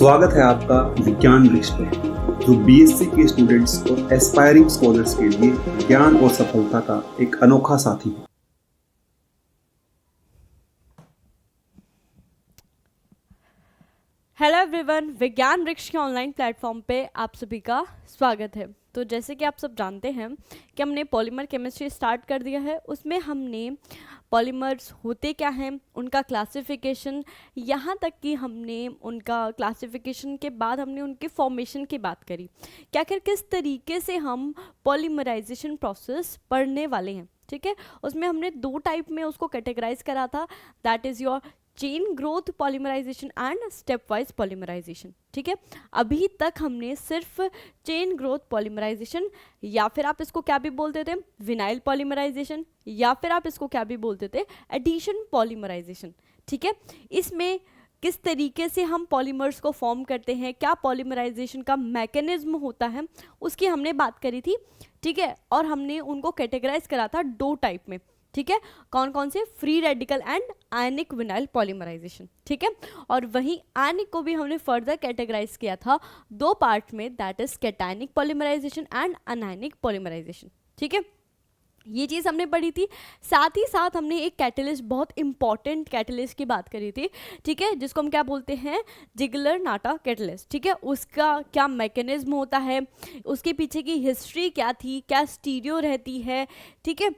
स्वागत है आपका विज्ञान वृक्ष पर, जो बीएससी के स्टूडेंट्स और एस्पायरिंग स्कॉलर्स के लिए ज्ञान और सफलता का एक अनोखा साथी है। हेलो एवरीवन, विज्ञान वृक्ष के ऑनलाइन प्लेटफॉर्म पे आप सभी का स्वागत है। तो जैसे कि आप सब जानते हैं कि हमने पॉलीमर केमिस्ट्री स्टार्ट कर दिया है। उसमें हमने पॉलीमर्स होते क्या हैं, उनका क्लासिफिकेशन, यहाँ तक कि हमने उनका क्लासिफिकेशन के बाद हमने उनके फॉर्मेशन की बात करी कि आखिर किस तरीके से हम पॉलीमराइजेशन प्रोसेस पढ़ने वाले हैं। ठीक है, उसमें हमने दो टाइप में उसको कैटेगराइज करा था, that is your chain growth polymerization and stepwise polymerization. ठीक है, अभी तक हमने सिर्फ चेन ग्रोथ पॉलीमराइजेशन, या फिर आप इसको क्या भी बोलते थे, विनाइल पॉलीमराइजेशन, या फिर आप इसको क्या भी बोलते थे, एडिशन पॉलीमराइजेशन। ठीक है, इसमें किस तरीके से हम पॉलीमर्स को फॉर्म करते हैं, क्या पॉलीमराइजेशन का मैकेनिज्म होता है, उसकी हमने बात करी थी। ठीक है, और हमने उनको कैटेगराइज करा था दो टाइप में। ठीक है, कौन कौन से, free radical and ionic vinyl polymerization. ठीक है, और वहीं आयनिक को भी हमने फर्दर कैटेगराइज किया था दो पार्ट में, that is cationic polymerization and anionic polymerization. ठीक है, ये चीज़ हमने पढ़ी थी। साथ ही साथ हमने एक कैटलिस्ट, बहुत इंपॉर्टेंट कैटलिस्ट की बात करी थी। ठीक है, जिसको हम क्या बोलते हैं, जिगलर नाटा कैटलिस्ट। ठीक है, उसका क्या मैकेनिज्म होता है, उसके पीछे की हिस्ट्री क्या थी, क्या स्टीरियो रहती है। ठीक है,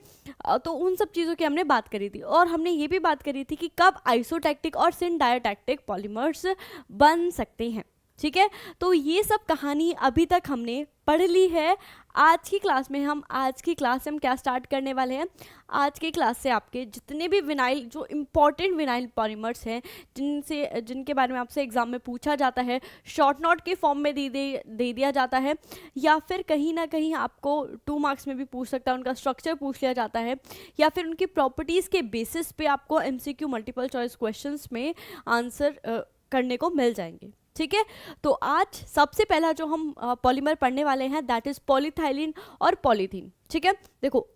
तो उन सब चीज़ों की हमने बात करी थी। और हमने ये भी बात करी थी कि कब आइसोटैक्टिक और सिनडायोटैक्टिक पॉलीमर्स बन सकते हैं। ठीक है, तो ये सब कहानी अभी तक हमने पढ़ ली है। आज की क्लास में हम क्या स्टार्ट करने वाले हैं। आज की क्लास से आपके जितने भी विनाइल, जो इम्पॉर्टेंट विनाइल पॉलीमर्स हैं, जिनके बारे में आपसे एग्जाम में पूछा जाता है, शॉर्ट नोट के फॉर्म में दे दिया जाता है, या फिर कहीं ना कहीं आपको 2 मार्क्स में भी पूछ सकता है, उनका स्ट्रक्चर पूछ लिया जाता है, या फिर उनकी प्रॉपर्टीज़ के बेसिस पे आपको MCQ मल्टीपल चॉइस क्वेश्चंस में आंसर करने को मिल जाएंगे। ठीक है, तो आज सबसे पहला जो हम पॉलीमर पढ़ने वाले हैं, दैट इज पॉलीथाइलिन और पॉलीथीन। ठीक है, देखो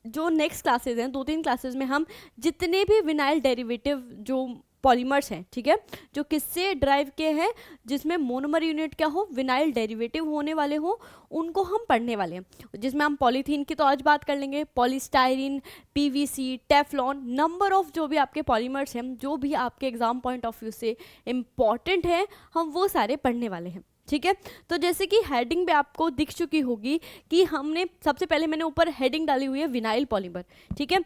जो नेक्स्ट क्लासेस हैं, 2-3 क्लासेस में हम जितने भी विनाइल डेरिवेटिव जो पॉलीमर्स हैं, ठीक है, जो किससे ड्राइव के हैं, जिसमें मोनोमर यूनिट क्या हो, विनाइल डेरिवेटिव होने वाले हो, उनको हम पढ़ने वाले हैं। जिसमें हम पॉलीथीन की तो आज बात कर लेंगे, polystyrene, PVC, Teflon, number of जो भी आपके पॉलीमर्स हैं, जो भी आपके एग्जाम पॉइंट ऑफ व्यू से इम्पॉर्टेंट हैं, हम वो सारे पढ़ने वाले हैं। ठीक है, तो जैसे कि हेडिंग पे आपको दिख चुकी होगी कि हमने सबसे पहले, मैंने ऊपर हेडिंग डाली हुई है विनाइल पॉलीमर। ठीक है,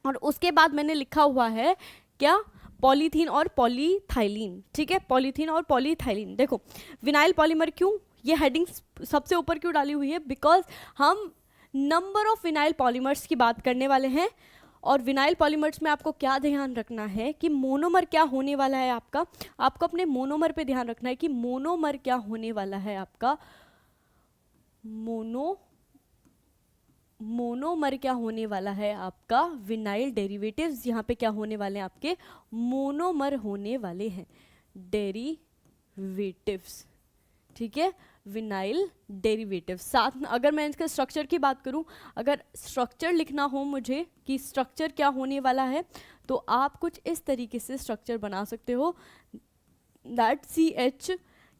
और उसके बाद मैंने लिखा हुआ है क्या, पॉलीथीन और पॉलीथाइलिन। ठीक है, पॉलीथीन और पॉलीथाइलिन। देखो विनाइल पॉलीमर क्यों ये हेडिंग सबसे ऊपर क्यों डाली हुई है, बिकॉज हम नंबर ऑफ विनाइल पॉलीमर्स की बात करने वाले हैं। और विनाइल पॉलीमर्स में आपको क्या ध्यान रखना है कि मोनोमर क्या होने वाला है आपको अपने मोनोमर पे ध्यान रखना है कि मोनोमर क्या होने वाला है आपका, मोनोमर क्या होने वाला है आपका, विनाइल डेरिवेटिव्स यहाँ पे क्या होने वाले हैं, आपके मोनोमर होने वाले हैं, डेरिवेटिव्स। ठीक है, विनाइल डेरिवेटिव्स। साथ में अगर मैं इसके स्ट्रक्चर की बात करूं, अगर स्ट्रक्चर लिखना हो मुझे कि स्ट्रक्चर क्या होने वाला है, तो आप कुछ इस तरीके से स्ट्रक्चर बना सकते हो, दैट CH,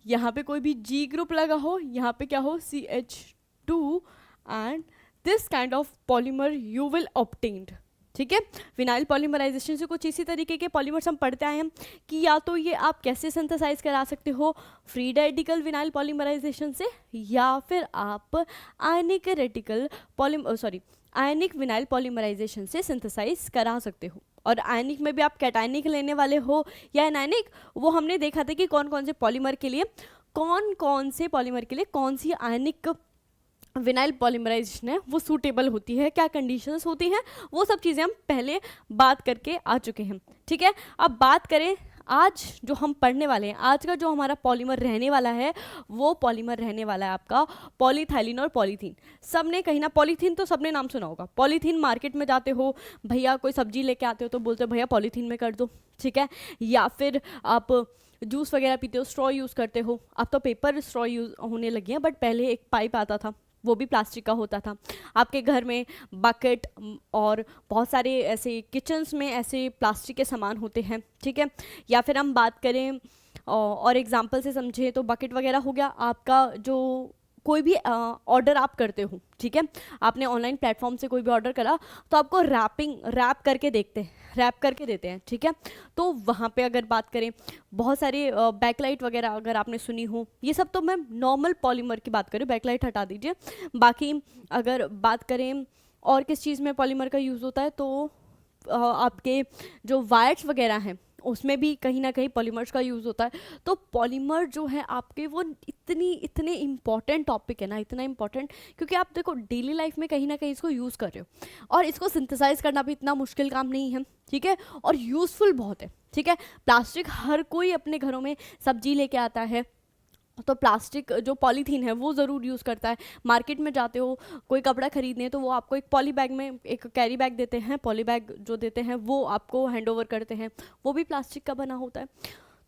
यहाँ पे कोई भी G ग्रुप लगा हो, यहाँ पे क्या हो, CH2, and this kind of polymer you will obtained. ठीक है, विनाइल पॉलीमराइजेशन से कुछ इसी तरीके के पॉलीमर्स हम पढ़ते आए हैं कि या तो ये आप कैसे सिंथेसाइज करा सकते हो, फ्री रेडिकल विनाइल पॉलीमराइजेशन से, या फिर आप आयनिक विनाइल पॉलीमराइजेशन से सिंथेसाइज करा सकते हो। और आयनिक में भी आप कैटायनिक लेने वाले हो या एनायनिक, वो हमने देखा था कि कौन कौन से पॉलीमर के लिए कौन सी आयनिक विनाइल पॉलीमराइजेशन है वो सूटेबल होती है, क्या कंडीशंस होती हैं, वो सब चीज़ें हम पहले बात करके आ चुके हैं। ठीक है, अब बात करें आज जो हम पढ़ने वाले हैं, आज का जो हमारा पॉलीमर रहने वाला है, वो पॉलीमर रहने वाला है आपका पॉलीथाइलिन और पॉलीथीन। सबने कहीं ना, पॉलीथीन तो सबने नाम सुना होगा। पॉलीथीन मार्केट में जाते हो, भैया कोई सब्जी लेके आते हो तो बोलते हो भैया पॉलीथीन में कर दो। ठीक है, या फिर आप जूस वगैरह पीते हो, स्ट्रॉ यूज़ करते हो। अब तो पेपर स्ट्रॉ यूज़ होने लगी हैं, बट पहले एक पाइप आता था, वो भी प्लास्टिक का होता था। आपके घर में बकेट और बहुत सारे ऐसे किचन्स में ऐसे प्लास्टिक के सामान होते हैं। ठीक है, या फिर हम बात करें और एग्जांपल से समझे तो बकेट वगैरह हो गया आपका, जो कोई भी ऑर्डर आप करते हो, ठीक है, आपने ऑनलाइन प्लेटफॉर्म से कोई भी ऑर्डर करा तो आपको रैप करके रैप करके देते हैं, ठीक है। तो वहाँ पे अगर बात करें, बहुत सारे बैकलाइट वगैरह अगर आपने सुनी हो, ये सब तो मैं नॉर्मल पॉलीमर की बात करूँ, बैकलाइट हटा दीजिए। बाकी अगर बात करें और किस चीज़ में पॉलीमर का यूज़ होता है, तो आपके जो वायर्स वगैरह हैं उसमें भी कहीं ना कहीं पॉलीमर्स का यूज़ होता है। तो पॉलीमर जो है आपके, वो इतने इम्पॉर्टेंट टॉपिक है ना, इतना इम्पॉर्टेंट, क्योंकि आप देखो डेली लाइफ में कहीं ना कहीं इसको यूज़ कर रहे हो, और इसको सिंथेसाइज करना भी इतना मुश्किल काम नहीं है, ठीक है, और यूज़फुल बहुत है, ठीक है। प्लास्टिक हर कोई अपने घरों में सब्जी लेके आता है, तो प्लास्टिक जो पॉलीथीन है वो ज़रूर यूज़ करता है। मार्केट में जाते हो कोई कपड़ा खरीदने, तो वो आपको एक पॉली बैग में एक कैरी बैग देते हैं, पॉली बैग जो देते हैं वो आपको हैंड ओवर करते हैं, वो भी प्लास्टिक का बना होता है।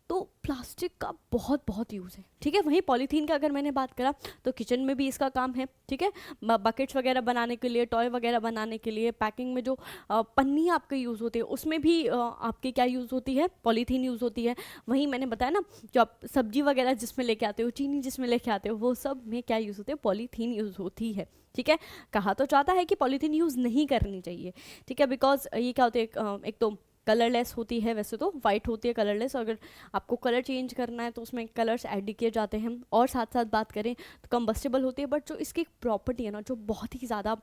तो प्लास्टिक का बहुत बहुत यूज़ है, ठीक है। वहीं पॉलीथीन का अगर मैंने बात करा तो किचन में भी इसका काम है, ठीक है। बकेट्स वगैरह बनाने के लिए, टॉय वगैरह बनाने के लिए, पैकिंग में जो पन्नी आपके यूज़ होती है उसमें भी आपके क्या यूज़ होती है, पॉलीथीन यूज़ होती है। वहीं मैंने बताया ना, जो आप सब्जी वगैरह जिसमें लेके आते हो, चीनी जिसमें लेके आते हो, वो सब में क्या यूज़ होते हैं, पॉलीथीन यूज़ होती है, ठीक है। कहा तो चाहता है कि पॉलीथीन यूज़ नहीं करनी चाहिए, ठीक है, बिकॉज ये क्या होता है, एक तो कलरलेस होती है, वैसे तो वाइट होती है कलरलेस, अगर आपको कलर चेंज करना है तो उसमें कलर्स ऐड किए जाते हैं, और साथ साथ बात करें तो कंबस्टेबल होती है। बट जो इसकी प्रॉपर्टी है ना, जो बहुत ही ज़्यादा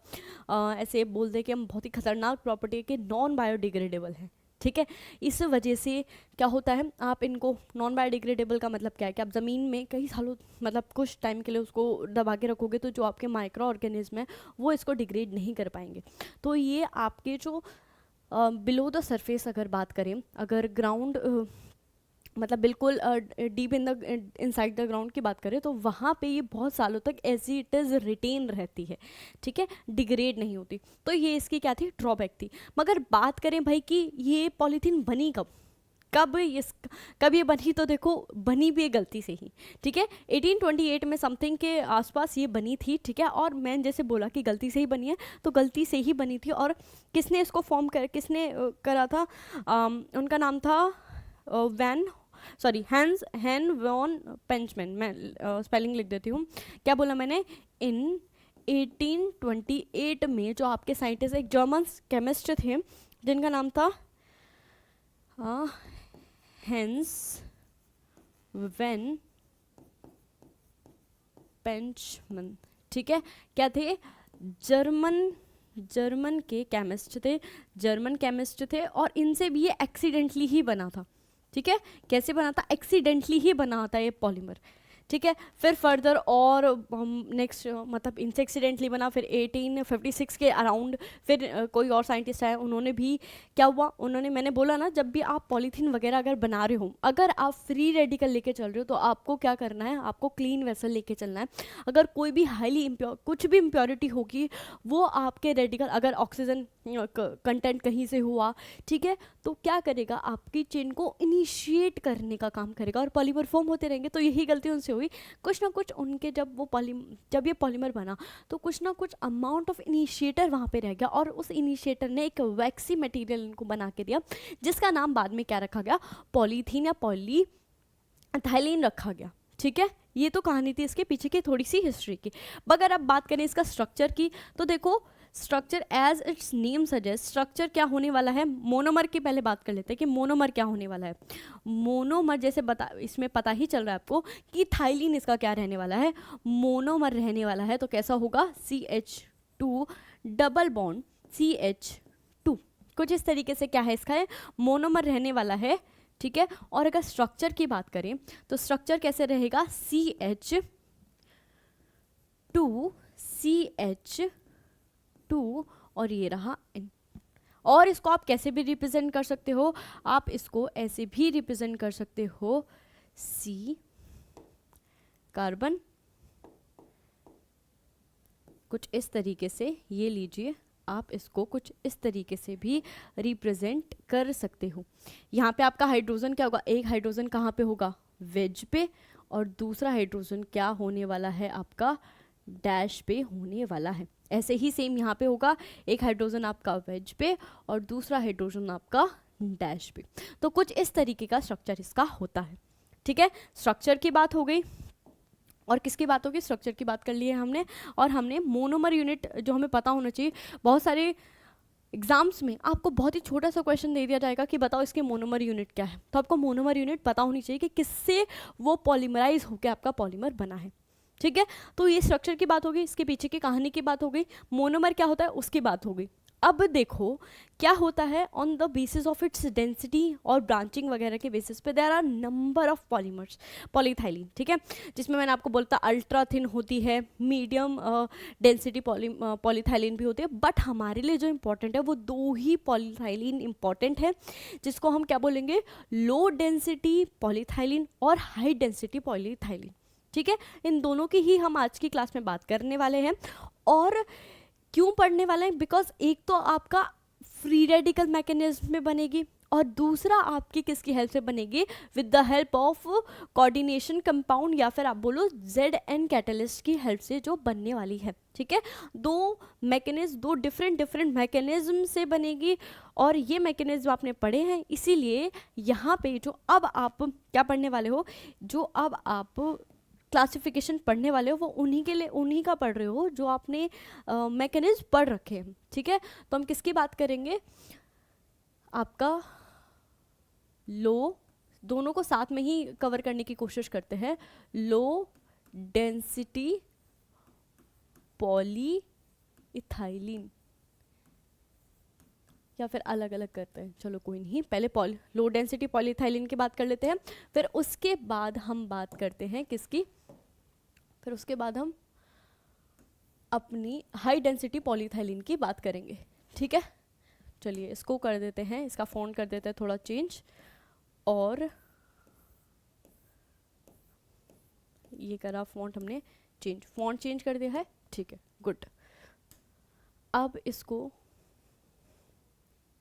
ऐसे बोल दे कि हम बहुत ही खतरनाक प्रॉपर्टी है कि नॉन बायोडिग्रेडेबल है, ठीक है। इस वजह से क्या होता है, आप इनको, नॉन बायोडिग्रेडेबल का मतलब क्या है कि आप ज़मीन में कई सालों, मतलब कुछ टाइम के लिए उसको दबा के रखोगे तो जो आपके माइक्रो ऑर्गेनिज्म है वो इसको डिग्रेड नहीं कर पाएंगे। तो ये आपके जो बिलो द सरफेस अगर बात करें, अगर ग्राउंड मतलब बिल्कुल डीप इनसाइड द ग्राउंड की बात करें, तो वहाँ पे ये बहुत सालों तक एज इट इज़ रिटेन रहती है, ठीक है, डिग्रेड नहीं होती। तो ये इसकी क्या थी, ड्रॉबैक थी। मगर बात करें भाई कि ये पॉलीथीन बनी कब ये बनी, तो देखो बनी भी है गलती से ही, ठीक है। 1828 में समथिंग के आसपास ये बनी थी, ठीक है। और मैंने जैसे बोला कि गलती से ही बनी है, तो गलती से ही बनी थी। और किसने इसको किसने करा था, उनका नाम था हैन वॉन पेंचमैन। मैं स्पेलिंग लिख देती हूँ, क्या बोला मैंने, इन 1828 में जो आपके साइंटिस्ट, एक जर्मन केमिस्ट थे जिनका नाम था हेंस वेन पेंचमैन, ठीक है। क्या थे, जर्मन के केमिस्ट थे, और इनसे भी ये एक्सीडेंटली ही बना था, ठीक है। कैसे बना था, एक्सीडेंटली ही बना था ये पॉलीमर, ठीक है। फिर फर्दर और नेक्स्ट मतलब इनसे एक्सीडेंटली बना, फिर 1856 के अराउंड फिर कोई और साइंटिस्ट आए, उन्होंने भी क्या हुआ, उन्होंने, मैंने बोला ना, जब भी आप पॉलीथीन वगैरह अगर बना रहे हो, अगर आप फ्री रेडिकल लेके चल रहे हो, तो आपको क्या करना है, आपको क्लीन वेसल लेके चलना है। अगर कोई भी हाईली इम्प्योर, कुछ भी इम्प्योरिटी होगी, वो आपके रेडिकल, अगर ऑक्सीजन कंटेंट कहीं से हुआ, ठीक है, तो क्या करेगा, आपकी चेन को इनिशिएट करने का काम करेगा, और पॉलीमर फॉर्म होते रहेंगे। तो यही गलती उनसे हुई, कुछ ना कुछ उनके, जब ये पॉलीमर बना, तो कुछ ना कुछ अमाउंट ऑफ इनिशिएटर वहाँ पे रह गया, और उस इनिशिएटर ने एक वैक्सी मटेरियल इनको बना के दिया, जिसका नाम बाद में क्या रखा गया, पॉलीथीन या पॉलीथाइलीन रखा गया, ठीक है। ये तो कहानी थी इसके पीछे की, थोड़ी सी हिस्ट्री की। अगर आप बात करें इसका स्ट्रक्चर की, तो देखो structure as its name suggest, structure क्या होने वाला है, मोनोमर की पहले बात कर लेते हैं कि मोनोमर क्या होने वाला है। मोनोमर जैसे इसमें पता ही चल रहा है आपको कि थाइलिन इसका क्या रहने वाला है, मोनोमर रहने वाला है। तो कैसा होगा, CH2 डबल बॉन्ड CH2, कुछ इस तरीके से क्या है इसका है, मोनोमर रहने वाला है, ठीक है। और अगर स्ट्रक्चर की बात करें तो स्ट्रक्चर कैसे रहेगा, CH2 और ये रहा N। और इसको आप कैसे भी रिप्रेजेंट कर सकते हो, आप इसको ऐसे भी रिप्रेजेंट कर सकते हो, C कार्बन, कुछ इस तरीके से, ये लीजिए, आप इसको कुछ इस तरीके से भी रिप्रेजेंट कर सकते हो। यहाँ पे आपका हाइड्रोजन क्या होगा, एक हाइड्रोजन कहाँ पे होगा, वेज पे, और दूसरा हाइड्रोजन क्या होने वाला है आपका, डैश पे होने वाला है। ऐसे ही सेम यहाँ पे होगा, एक हाइड्रोजन आपका वेज पे और दूसरा हाइड्रोजन आपका डैश पे। तो कुछ इस तरीके का स्ट्रक्चर इसका होता है, ठीक है, स्ट्रक्चर की बात हो गई, और किसकी बात होगी, स्ट्रक्चर की बात कर ली है हमने, और हमने मोनोमर यूनिट जो हमें पता होना चाहिए। बहुत सारे एग्जाम्स में आपको बहुत ही छोटा सा क्वेश्चन दे दिया जाएगा कि बताओ इसके मोनोमर यूनिट क्या है, तो आपको मोनोमर यूनिट पता होनी चाहिए कि किससे वो पॉलीमराइज होकर आपका पॉलीमर बना है। ठीक है, तो ये स्ट्रक्चर की बात होगी, इसके पीछे की कहानी की बात हो गई, मोनोमर क्या होता है उसकी बात हो गई। अब देखो क्या होता है, on the basis of its density और ब्रांचिंग वगैरह के बेसिस पे there are number of polymers, polyethylene, ठीक है, जिसमें मैंने आपको बोलता अल्ट्रा थिन होती है, मीडियम डेंसिटी पॉलीथाइलिन भी होती है, बट हमारे लिए जो इंपॉर्टेंट है वो दो ही पॉलीथाइलिन इंपॉर्टेंट है, जिसको हम क्या बोलेंगे, लो डेंसिटी पॉलीथाइलिन और हाई डेंसिटी पॉलीथाइलिन। ठीक है, इन दोनों की ही हम आज की क्लास में बात करने वाले हैं। और क्यों पढ़ने वाले हैं, बिकॉज एक तो आपका फ्री रेडिकल मैकेनिज्म में बनेगी, और दूसरा आपकी किसकी हेल्प से बनेगी, with the help of coordination compound, या फिर आप बोलो ZN कैटलिस्ट की हेल्प से जो बनने वाली है। ठीक है, दो मैकेनिज्म, दो डिफरेंट मैकेनिज्म से बनेगी, और ये मैकेनिज्म आपने पढ़े हैं, इसीलिए यहाँ पे जो अब आप क्या पढ़ने वाले हो, जो अब आप क्लासिफिकेशन पढ़ने वाले हो, वो उन्हीं के लिए, उन्हीं का पढ़ रहे हो जो आपने मैकेनिज्म पढ़ रखे हैं। ठीक है, तो हम किसकी बात करेंगे, आपका लो, दोनों को साथ में ही कवर करने की कोशिश करते हैं, लो डेंसिटी पॉलीइथाइलिन, या फिर अलग अलग करते हैं, चलो कोई नहीं, पहले लो डेंसिटी पॉलीइथाइलिन की बात कर लेते हैं, फिर उसके बाद हम बात करते हैं किसकी, फिर उसके बाद हम अपनी हाई डेंसिटी पॉलीइथाइलिन की बात करेंगे। ठीक है, चलिए इसको कर देते हैं, इसका फ़ॉन्ट कर देते हैं थोड़ा चेंज, और ये करा फ़ॉन्ट हमने चेंज, फ़ॉन्ट चेंज कर दिया है। ठीक है, गुड। अब इसको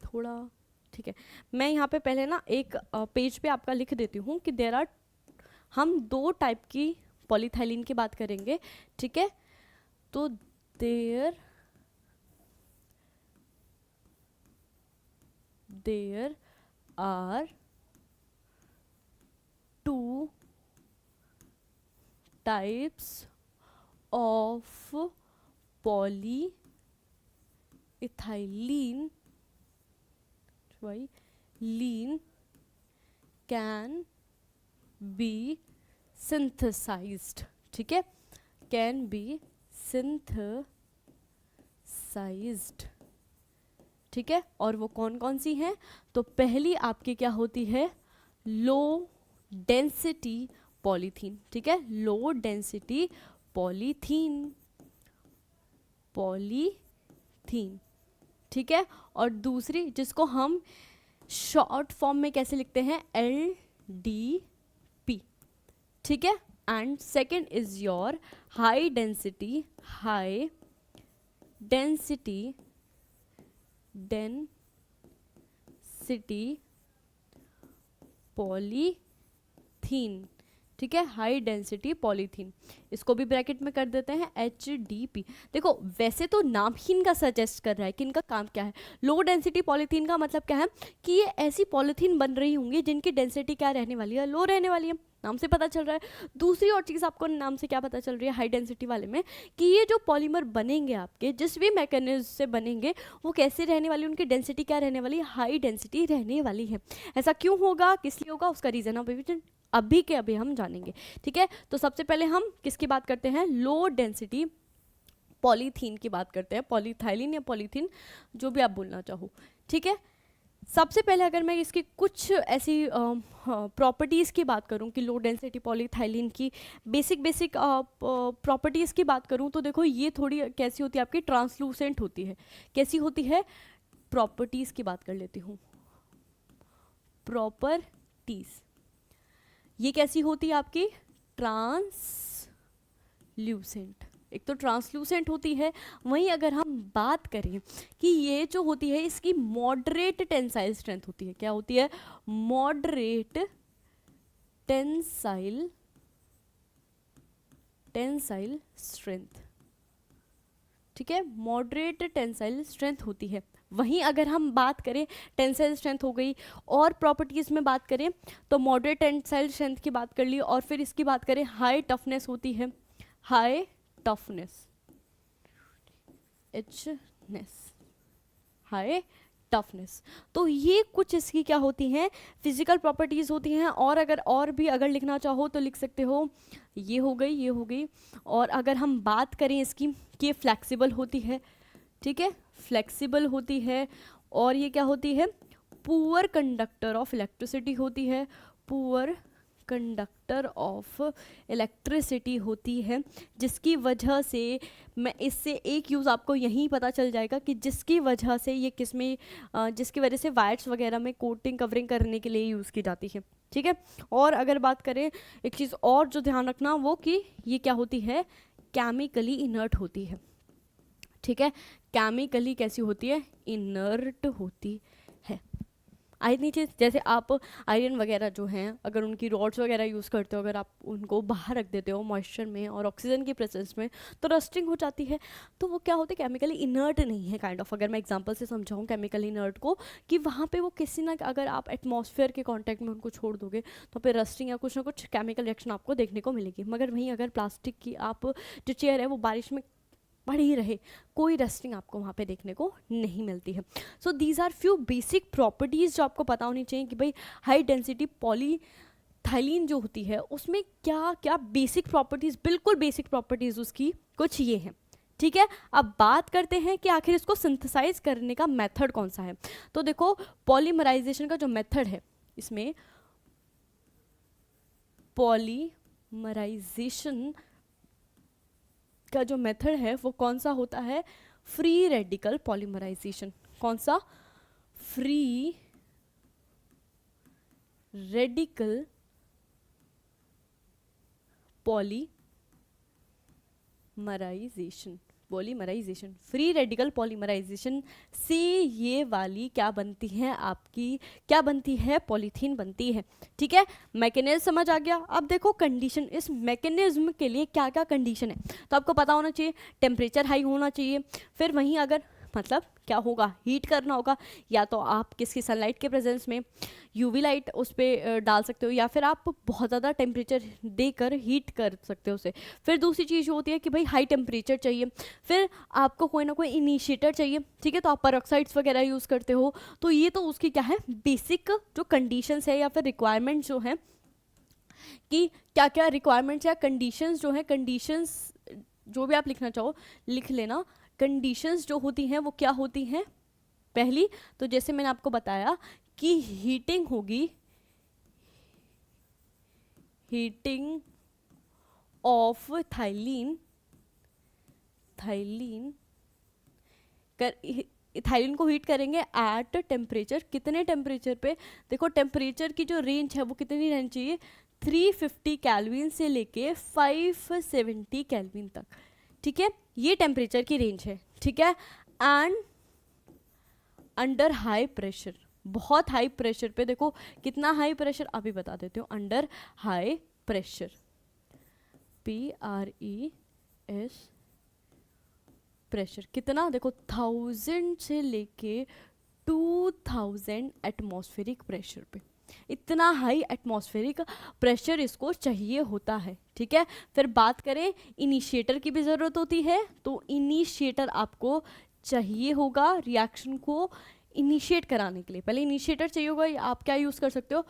थोड़ा, ठीक है, मैं यहाँ पे पहले ना एक पेज पे आपका लिख देती हूँ कि देयर आर, हम दो टाइप की पॉलीथाइलिन की बात करेंगे। ठीक है, तो there are two types of polyethylene lean can be synthesized। ठीक है, कैन बी synthesized। ठीक है, और वो कौन कौन सी हैं, तो पहली आपकी क्या होती है, लो डेंसिटी पॉलीथीन। ठीक है, लो डेंसिटी पॉलीथीन, ठीक है, और दूसरी जिसको हम शॉर्ट फॉर्म में कैसे लिखते हैं, LDP। ठीक है, and second is your high density polythene. ठीक है, हाई डेंसिटी पॉलीथीन, इसको भी ब्रैकेट में कर देते हैं HDP। देखो वैसे तो नाम ही इनका सजेस्ट कर रहा है कि इनका काम क्या है। लो डेंसिटी पॉलीथीन का मतलब क्या है कि ये ऐसी पॉलीथीन बन रही होंगी जिनकी डेंसिटी क्या रहने वाली है, लो रहने वाली है, नाम से पता चल रहा है। दूसरी और चीज़ आपको नाम से क्या पता चल रही है, हाई डेंसिटी वाले में, कि ये जो पॉलीमर बनेंगे आपके, जिस भी मैकेनिज्म से बनेंगे, वो कैसे रहने वाली, उनकी डेंसिटी क्या रहने वाली है, हाई डेंसिटी रहने वाली है। ऐसा क्यों होगा, किस लिए होगा, उसका रीज़न अभी के अभी हम जानेंगे। ठीक है, तो सबसे पहले हम किसकी बात करते हैं, लो डेंसिटी पॉलीथीन की बात करते हैं, पॉलीथाइलिन या पॉलीथीन, जो भी आप बोलना चाहो। ठीक है, सबसे पहले अगर मैं इसकी कुछ ऐसी प्रॉपर्टीज़ की बात करूं कि लो डेंसिटी पॉलीथाइलिन की बेसिक प्रॉपर्टीज़ की बात करूं, तो देखो ये थोड़ी कैसी होती है आपकी, ट्रांसलूसेंट होती है। कैसी होती है, प्रॉपर्टीज़ की बात कर लेती हूँ, प्रॉपर्टीज़, ये कैसी होती है आपकी, ट्रांसल्यूसेंट। एक तो ट्रांसलूसेंट होती है, वहीं अगर हम बात करें कि ये जो होती है इसकी मॉडरेट टेंसाइल स्ट्रेंथ होती है। क्या होती है, मॉडरेट टेंसाइल स्ट्रेंथ। ठीक है, मॉडरेट टेंसाइल स्ट्रेंथ होती है। वहीं अगर हम बात करें टेंसाइल स्ट्रेंथ हो गई, और प्रॉपर्टीज़ में बात करें तो मॉडरेट टेंसाइल स्ट्रेंथ की बात कर ली, और फिर इसकी बात करें हाई टफनेस होती है, हाई टफनेस, एचनेस, हाई टफनेस। तो ये कुछ इसकी क्या होती हैं, फिजिकल प्रॉपर्टीज़ होती हैं। और अगर और भी अगर लिखना चाहो तो लिख सकते हो, ये हो गई, ये हो गई। और अगर हम बात करें इसकी कि फ्लेक्सिबल होती है, ठीक है, फ्लेक्सिबल होती है। और ये क्या होती है, पुअर कंडक्टर ऑफ इलेक्ट्रिसिटी होती है, पुअर कंडक्टर ऑफ इलेक्ट्रिसिटी होती है, जिसकी वजह से मैं इससे एक यूज़ आपको यहीं पता चल जाएगा कि जिसकी वजह से ये किस में जिसकी वजह से वायर्स वगैरह में कोटिंग कवरिंग करने के लिए यूज़ की जाती है, ठीक है। और अगर बात करें एक चीज़ और जो ध्यान रखना वो कि ये क्या होती है, केमिकली इनर्ट होती है, ठीक है। केमिकली कैसी होती है, इनर्ट होती है। आई थिंक जैसे आप आयरन वगैरह जो हैं अगर उनकी रॉड्स वगैरह यूज़ करते हो, अगर आप उनको बाहर रख देते हो मॉइस्चर में और ऑक्सीजन की प्रेजेंस में, तो रस्टिंग हो जाती है। तो वो क्या होती है, केमिकली इनर्ट नहीं है काइंड ऑफ। अगर मैं एग्जांपल से समझाऊँ केमिकली इनर्ट को, कि वहाँ पे वो किसी ना, अगर आप एटमॉस्फेयर के कांटेक्ट में उनको छोड़ दोगे तो फिर रस्टिंग या कुछ ना कुछ केमिकल रिएक्शन आपको देखने को मिलेगी। मगर वहीं अगर प्लास्टिक की आप जो चेयर है वो बारिश में पड़ी रहे, कोई रस्टिंग आपको वहाँ पे देखने को नहीं मिलती है। So these are few basic properties जो आपको पता होनी चाहिए कि भाई हाई डेंसिटी पॉलीथाइलीन जो होती है उसमें क्या क्या बेसिक प्रॉपर्टीज़, बिल्कुल बेसिक प्रॉपर्टीज़ उसकी कुछ ये हैं, ठीक है। अब बात करते हैं कि आखिर इसको सिंथेसाइज करने का मेथड कौन सा है। तो देखो पॉलीमराइजेशन का जो मेथड है, इसमें पॉलीमराइजेशन का जो मेथड है वो कौन सा होता है, फ्री रेडिकल पॉलीमराइजेशन। कौन सा, free radical polymerization, polymerization, free radical polymerization से ये वाली क्या बनती है आपकी, क्या बनती है, पॉलीथीन बनती है, ठीक है। मैकेनिज्म समझ आ गया। अब देखो कंडीशन, इस मैकेनिज्म के लिए क्या क्या कंडीशन है तो आपको पता होना चाहिए। टेम्परेचर हाई होना चाहिए, फिर वहीं अगर मतलब क्या होगा, हीट करना होगा, या तो आप किसकी सनलाइट के प्रेजेंस में यूवी लाइट उस पर डाल सकते हो, या फिर आप बहुत ज़्यादा टेम्परेचर देकर हीट कर सकते हो उसे। फिर दूसरी चीज़ होती है कि भाई हाई टेम्परेचर चाहिए, फिर आपको कोई ना कोई इनिशिएटर चाहिए, ठीक है, तो आप पेरोक्साइड्स वगैरह यूज़ करते हो। तो ये तो उसकी क्या है, बेसिक जो कंडीशंस है या फिर रिक्वायरमेंट्स जो हैं, कि क्या क्या रिक्वायरमेंट्स या कंडीशंस जो हैं, कंडीशंस जो भी आप लिखना चाहो लिख लेना। कंडीशंस जो होती हैं वो क्या होती हैं, पहली तो जैसे मैंने आपको बताया कि हीटिंग होगी, हीटिंग ऑफ थाइलीन, थाइलीन को हीट करेंगे एट टेम्परेचर, कितने टेम्परेचर पे, देखो टेम्परेचर की जो रेंज है वो कितनी रहनी चाहिए, 350 केल्विन से लेके 570 केल्विन तक, ठीक है, ये टेम्परेचर की रेंज है, ठीक है। एंड अंडर हाई प्रेशर, बहुत हाई प्रेशर पे, देखो कितना हाई प्रेशर अभी बता देती हूँ, under high pressure, PRES pressure कितना, देखो 1000 से लेके 2000 एटमॉस्फेरिक प्रेशर पे, इतना हाई एटमॉस्फेरिक प्रेशर इसको चाहिए होता है, ठीक है। फिर बात करें इनिशिएटर की भी ज़रूरत होती है, तो इनिशिएटर आपको चाहिए होगा रिएक्शन को इनिशिएट कराने के लिए, पहले इनिशिएटर चाहिए होगा। आप क्या यूज़ कर सकते हो,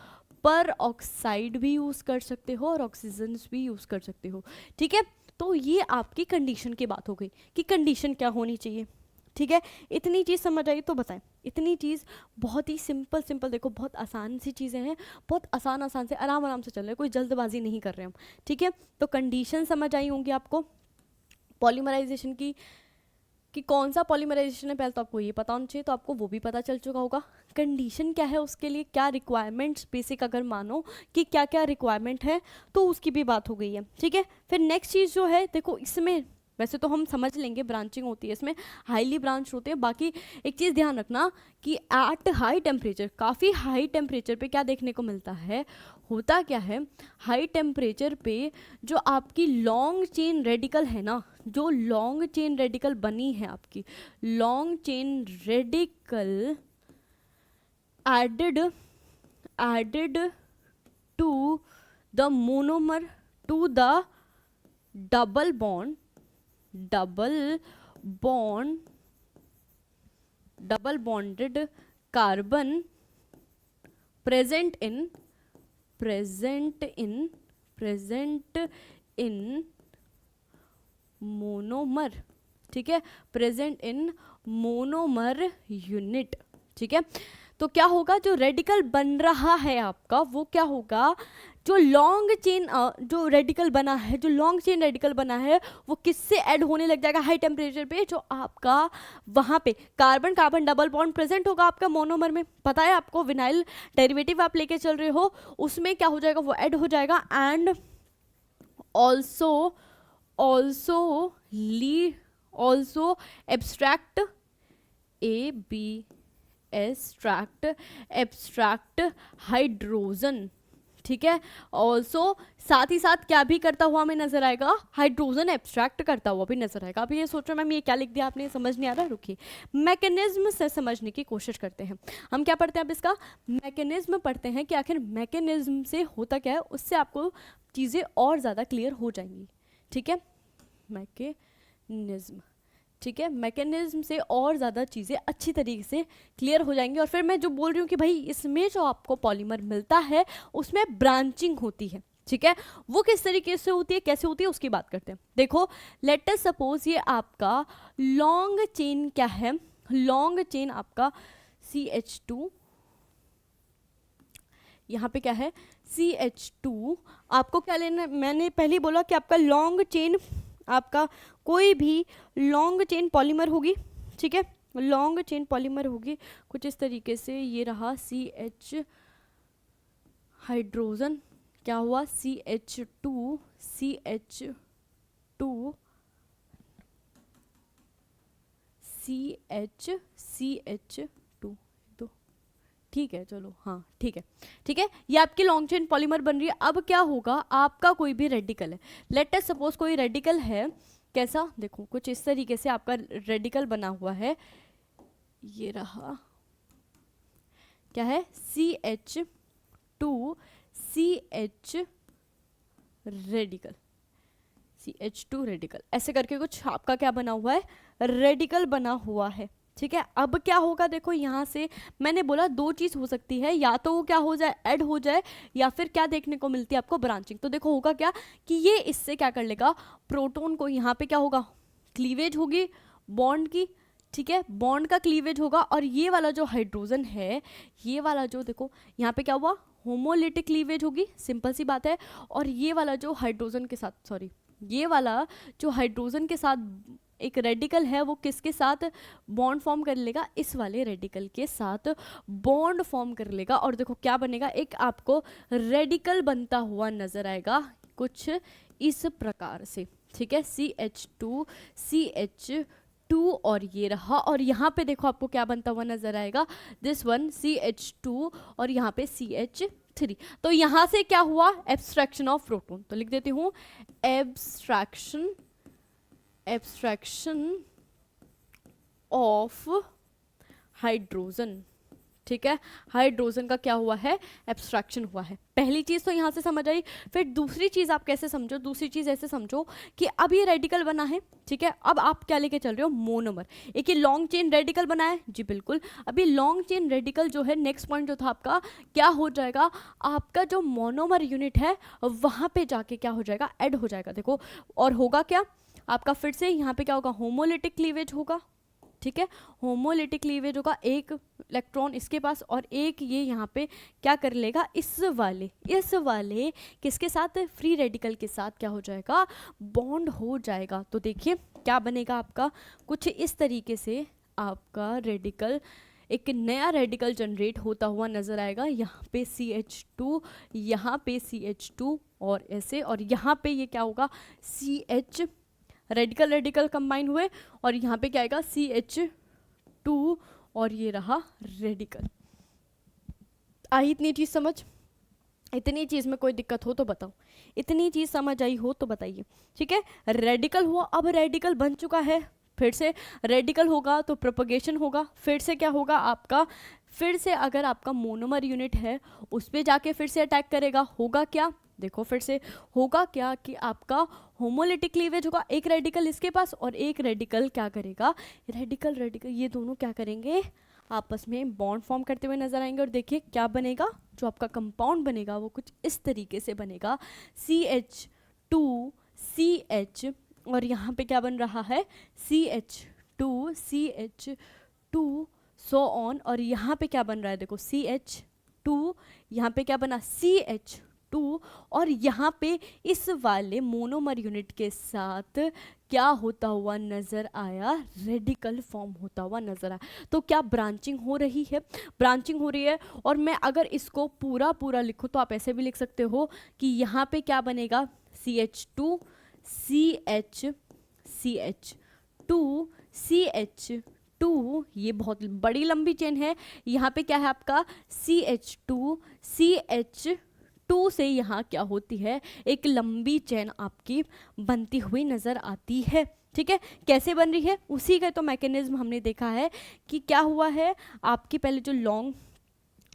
पर ऑक्साइड भी यूज़ कर सकते हो और ऑक्सीजन भी यूज़ कर सकते हो, ठीक है। तो ये आपकी कंडीशन की बात हो गई कि कंडीशन क्या होनी चाहिए, ठीक है। इतनी चीज़ समझ आई तो बताएं, इतनी चीज़ बहुत ही सिंपल सिंपल, देखो बहुत आसान सी चीज़ें हैं, बहुत आसान से आराम आराम से चल रहे हैं, कोई जल्दबाजी नहीं कर रहे हम, ठीक है। तो कंडीशन समझ आई होंगी आपको पॉलीमराइजेशन की, कि कौन सा पॉलीमराइजेशन है, पहले तो आपको ये पता होना चाहिए, तो आपको वो भी पता चल चुका होगा। कंडीशन क्या है, उसके लिए क्या रिक्वायरमेंट्स, बेसिक अगर मानो कि क्या क्या रिक्वायरमेंट है तो उसकी भी बात हो गई है, ठीक है। फिर नेक्स्ट चीज़ जो है, देखो इसमें वैसे तो हम समझ लेंगे ब्रांचिंग होती है, इसमें हाईली ब्रांच होते हैं। बाकी एक चीज़ ध्यान रखना कि एट हाई टेम्परेचर, काफ़ी हाई टेम्परेचर पे क्या देखने को मिलता है, होता क्या है, हाई टेम्परेचर पे जो आपकी लॉन्ग चेन रेडिकल है ना, जो लॉन्ग चेन रेडिकल बनी है आपकी, long chain radical added to the monomer to the double bonded carbon present in monomer, ठीक है, प्रेजेंट इन मोनोमर यूनिट, ठीक है। तो क्या होगा, जो रेडिकल बन रहा है आपका वो क्या होगा, जो लॉन्ग चेन जो रेडिकल बना है, जो लॉन्ग चेन रेडिकल बना है वो किससे ऐड होने लग जाएगा हाई टेम्परेचर पे, जो आपका वहाँ पे carbon carbon double bond present होगा आपका मोनोमर में, पता है आपको, विनाइल डेरिवेटिव आप लेके चल रहे हो, उसमें क्या हो जाएगा, वो ऐड हो जाएगा। And also abstract abstract hydrogen, ठीक है। ऑल्सो साथ ही साथ क्या भी करता हुआ हमें नजर आएगा, हाइड्रोजन एब्स्ट्रैक्ट करता हुआ भी नजर आएगा। अभी ये सोच रहे मैम ये क्या लिख दिया आपने, समझ नहीं आ रहा, रुकिए, मैकेनिज्म से समझने की कोशिश करते हैं। हम क्या पढ़ते हैं अब, इसका मैकेनिज्म पढ़ते हैं कि आखिर मैकेनिज्म से होता क्या है, उससे आपको चीज़ें और ज़्यादा क्लियर हो जाएंगी, ठीक है। मैकेनिज्म, ठीक है, मैकेनिज्म से और ज़्यादा चीज़ें अच्छी तरीके से क्लियर हो जाएंगी। और फिर मैं जो बोल रही हूँ कि भाई इसमें जो आपको पॉलीमर मिलता है उसमें ब्रांचिंग होती है, ठीक है, वो किस तरीके से होती है, कैसे होती है, उसकी बात करते हैं। देखो, लेट अस सपोज ये आपका लॉन्ग चेन क्या है, लॉन्ग चेन आपका CH2, यहाँ पे क्या है CH2, आपको क्या लेना है, मैंने पहले ही बोला कि आपका लॉन्ग चेन, आपका कोई भी लॉन्ग चेन पॉलीमर होगी, ठीक है, लॉन्ग चेन पॉलीमर होगी कुछ इस तरीके से, ये रहा CH हाइड्रोजन, क्या हुआ CH2 तो ठीक है, चलो हाँ ठीक है, ठीक है, ये आपकी लॉन्ग चेन पॉलीमर बन रही है। अब क्या होगा, आपका कोई भी रेडिकल है, लेट अस सपोज कोई रेडिकल है, कैसा, देखो कुछ इस तरीके से आपका रेडिकल बना हुआ है, ये रहा, क्या है CH2 रेडिकल, CH2 रेडिकल, ऐसे करके कुछ आपका क्या बना हुआ है, रेडिकल बना हुआ है, ठीक है। अब क्या होगा, देखो यहाँ से मैंने बोला दो चीज हो सकती है, या तो वो क्या हो जाए, ऐड हो जाए, या फिर क्या देखने को मिलती है आपको, ब्रांचिंग। तो देखो होगा क्या कि ये इससे क्या कर लेगा, प्रोटॉन को, यहाँ पे क्या होगा, क्लीवेज होगी बॉन्ड की, ठीक है, बॉन्ड का क्लीवेज होगा, और ये वाला जो हाइड्रोजन है, ये वाला जो देखो यहाँ पे क्या हुआ, होमोलिटिक क्लीवेज होगी, सिंपल सी बात है। और ये वाला जो हाइड्रोजन के साथ, सॉरी, ये वाला जो हाइड्रोजन के साथ एक रेडिकल है, वो किसके साथ बॉन्ड फॉर्म कर लेगा, इस वाले रेडिकल के साथ बॉन्ड फॉर्म कर लेगा, और देखो क्या बनेगा, एक आपको रेडिकल बनता हुआ नजर आएगा कुछ इस प्रकार से, ठीक है, CH2 और ये रहा, और यहाँ पे देखो आपको क्या बनता हुआ नजर आएगा, दिस वन CH2 और यहाँ पे CH3। तो यहाँ से क्या हुआ, एब्स्ट्रैक्शन ऑफ प्रोटॉन, तो लिख देती हूँ एब्स्ट्रैक्शन ऑफ हाइड्रोजन, ठीक है, हाइड्रोजन का क्या हुआ है, एब्स्ट्रैक्शन हुआ है। पहली चीज तो यहाँ से समझ आई। फिर दूसरी चीज आप कैसे समझो, दूसरी चीज ऐसे समझो कि अब ये रेडिकल बना है, ठीक है, अब आप क्या लेके चल रहे हो, मोनोमर, एक ये लॉन्ग चेन रेडिकल बना है, जी बिल्कुल। अभी लॉन्ग चेन रेडिकल जो है, नेक्स्ट पॉइंट जो था आपका, क्या हो जाएगा, आपका जो मोनोमर यूनिट है वहां पे जाके क्या हो जाएगा, ऐड हो जाएगा। देखो, और होगा क्या आपका, फिर से यहाँ पे क्या होगा, होमोलिटिक क्लीवेज होगा, ठीक है, होमोलिटिक क्लीवेज होगा, एक इलेक्ट्रॉन इसके पास और एक ये यहाँ पे क्या कर लेगा, इस वाले किसके साथ, फ्री रेडिकल के साथ क्या हो जाएगा, बॉन्ड हो जाएगा। तो देखिए क्या बनेगा आपका, कुछ इस तरीके से आपका रेडिकल, एक नया रेडिकल जनरेट होता हुआ नजर आएगा। यहाँ पे CH2, यहाँ पे CH2 और ऐसे, और यहाँ पे ये क्या होगा, CH, रेडिकल कंबाइन हुए, और यहाँ पे क्या आएगा CH2 और ये रहा रेडिकल। आई इतनी चीज समझ, इतनी चीज़ में कोई दिक्कत हो तो बताओ, इतनी चीज़ समझ आई हो तो बताइए। ठीक है, रेडिकल हुआ, अब रेडिकल बन चुका है, फिर से रेडिकल होगा तो प्रोपगेशन होगा, फिर से क्या होगा आपका, फिर से अगर आपका मोनोमर यूनिट है उस पर जाके फिर से अटैक करेगा, होगा क्या, देखो फिर से होगा क्या कि आपका होमोलिटिक क्लीवेज होगा, एक रेडिकल इसके पास और एक रेडिकल क्या करेगा, रेडिकल रेडिकल ये दोनों क्या करेंगे, आपस में बॉन्ड फॉर्म करते हुए नजर आएंगे। और देखिए क्या बनेगा, जो आपका कंपाउंड बनेगा वो कुछ इस तरीके से बनेगा, CH2CH, और यहाँ पे क्या बन रहा है, CH2CH2 सो ऑन, और यहाँ पे क्या बन रहा है, देखो CH2, यहाँ पे क्या बना CH2, और यहाँ पे इस वाले मोनोमर यूनिट के साथ क्या होता हुआ नजर आया, रेडिकल फॉर्म होता हुआ नजर आया। तो क्या ब्रांचिंग हो रही है, ब्रांचिंग हो रही है। और मैं अगर इसको पूरा पूरा लिखूँ तो आप ऐसे भी लिख सकते हो कि यहाँ पे क्या बनेगा, CH2CH2CH2, ये बहुत बड़ी लंबी चेन है। यहाँ पे क्या है आपका CH2CH2 से यहाँ क्या होती है, एक लंबी चेन आपकी बनती हुई नजर आती है। ठीक है, कैसे बन रही है, उसी का तो मैकेनिज्म हमने देखा है कि क्या हुआ है, आपकी पहले जो लॉन्ग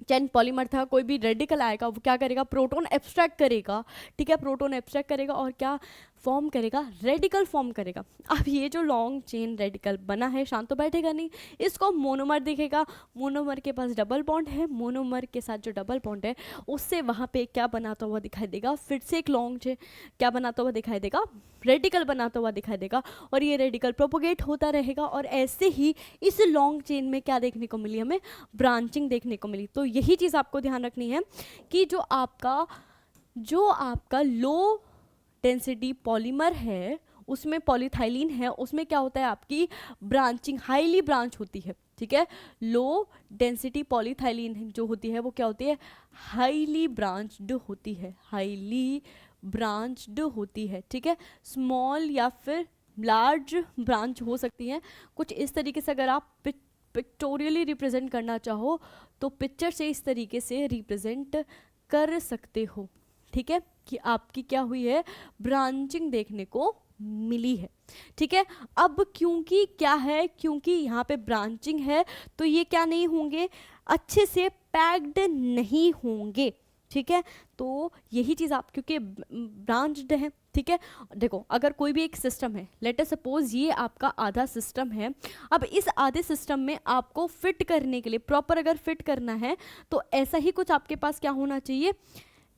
चेन पॉलीमर था, कोई भी रेडिकल आएगा वो क्या करेगा, प्रोटॉन एब्स्ट्रैक्ट करेगा। ठीक है, प्रोटॉन एब्स्ट्रैक्ट करेगा और क्या फॉर्म करेगा, रेडिकल फॉर्म करेगा। अब ये जो लॉन्ग चेन रेडिकल बना है शांत तो बैठेगा नहीं, इसको मोनोमर दिखेगा, मोनोमर के पास डबल बॉन्ड है, मोनोमर के साथ जो डबल बॉन्ड है उससे वहाँ पे क्या बनाता हुआ दिखाई देगा, फिर से एक लॉन्ग चेन क्या बनाता हुआ दिखाई देगा, रेडिकल बनाता हुआ दिखाई देगा, और ये रेडिकल प्रोपोगेट होता रहेगा। और ऐसे ही इस लॉन्ग चेन में क्या देखने को मिली, हमें ब्रांचिंग देखने को मिली। तो यही चीज़ आपको ध्यान रखनी है कि जो आपका लो डेंसिटी पॉलीमर है उसमें पॉलीथाइलिन है, उसमें क्या होता है, आपकी ब्रांचिंग हाईली ब्रांच होती है। ठीक है, लो डेंसिटी पॉलीथाइलिन जो होती है वो क्या होती है, हाईली ब्रांच्ड होती है, हाईली ब्रांच्ड होती है। ठीक है, स्मॉल या फिर लार्ज ब्रांच हो सकती है कुछ इस तरीके से। अगर आप पिक्टोरियली रिप्रेजेंट करना चाहो तो पिक्चर से इस तरीके से रिप्रेजेंट कर सकते हो। ठीक है, कि आपकी क्या हुई है, ब्रांचिंग देखने को मिली है। ठीक है, अब क्योंकि क्या है, क्योंकि यहाँ पे ब्रांचिंग है तो ये क्या नहीं होंगे, अच्छे से पैक्ड नहीं होंगे। ठीक है, तो यही चीज़ आप क्योंकि ब्रांच्ड है। ठीक है, देखो अगर कोई भी एक सिस्टम है, लेट अस सपोज ये आपका आधा सिस्टम है, अब इस आधे सिस्टम में आपको फिट करने के लिए प्रॉपर अगर फिट करना है तो ऐसा ही कुछ आपके पास क्या होना चाहिए,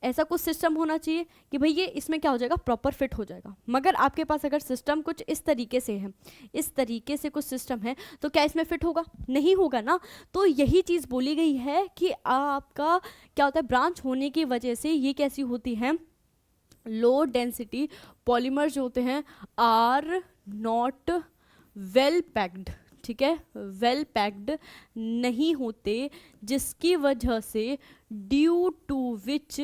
ऐसा कुछ सिस्टम होना चाहिए कि भाई ये इसमें क्या हो जाएगा, प्रॉपर फिट हो जाएगा। मगर आपके पास अगर सिस्टम कुछ इस तरीके से है, इस तरीके से कुछ सिस्टम है, तो क्या इसमें फिट होगा, नहीं होगा ना। तो यही चीज़ बोली गई है कि आपका क्या होता है, ब्रांच होने की वजह से ये कैसी होती है, लो डेंसिटी पॉलीमर जो होते हैं आर नॉट वेल पैक्ड। ठीक है, वेल पैक्ड नहीं होते, जिसकी वजह से ड्यू टू विच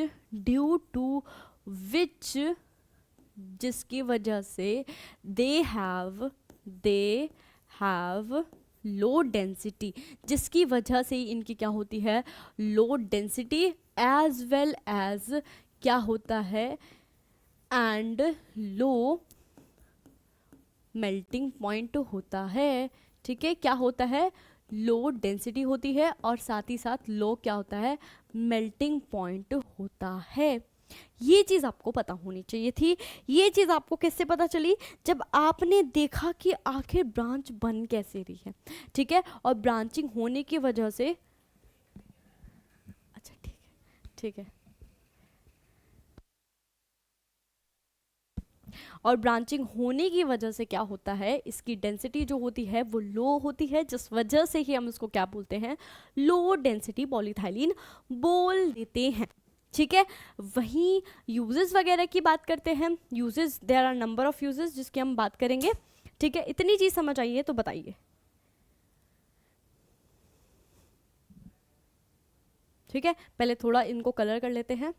जिसकी वजह से दे हैव लो डेंसिटी, जिसकी वजह से इनकी क्या होती है, low density, as well as क्या होता है, एंड लो मेल्टिंग पॉइंट होता है। ठीक है, क्या होता है, लो डेंसिटी होती है और साथ ही साथ लो क्या होता है, मेल्टिंग पॉइंट होता है। ये चीज़ आपको पता होनी चाहिए थी। ये चीज़ आपको किससे पता चली, जब आपने देखा कि आखिर ब्रांच बन कैसे रही है। ठीक है, और ब्रांचिंग होने की वजह से, अच्छा ठीक है, और ब्रांचिंग होने की वजह से क्या होता है, इसकी डेंसिटी जो होती है वो लो होती है, जिस वजह से ही हम इसको क्या बोलते हैं, लो डेंसिटी पॉलीथाइलिन बोल देते हैं। ठीक है, वहीं यूजेस वगैरह की बात करते हैं, uses there are number of uses जिसकी हम बात करेंगे। ठीक है, इतनी चीज समझ आई है तो बताइए। ठीक है, पहले थोड़ा इनको कलर कर लेते हैं।